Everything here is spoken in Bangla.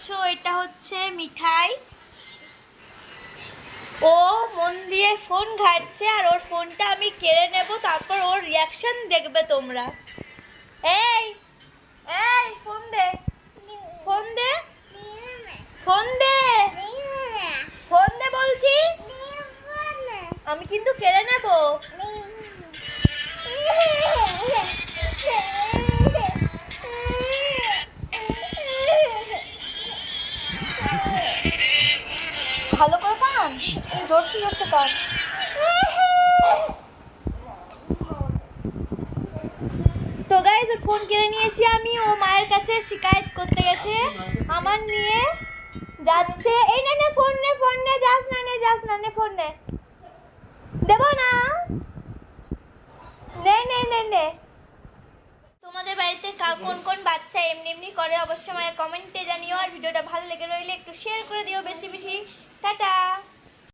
পাচ্ছ এটা হচ্ছে মিঠাই। ও মন দিয়ে ফোন ঘাটছে আর ওর ফোনটা আমি কেড়ে নেব, তারপর ওর রিয়াকশন দেখবে তোমরা। এই এই ফোন দে, ফোন দে, ফোন দে, ফোন দে বলছি। আমি কিন্তু কেড়ে নেব। ভালো করে কান, জোরছে জোরছে কান। তো গাইস ওর ফোন কেড়ে নিয়েছি আমি, ও মায়ের কাছে শিকায়ত করতে গেছে আমার নিয়ে যাচ্ছে। এই নে নে ফোন নে, ফোন নে, যাস না নে, যাস না নে, ফোন নে, দেব না, নে নে নে নে। তোমাদের বাড়িতে কোন কোন বাচ্চা এমনি এমনি করে অবশ্যই আমায় কমেন্টে জানিও, আর ভিডিওটা ভালো লেগে রইলে একটু শেয়ার করে দিও বেশি বেশি। টাটা।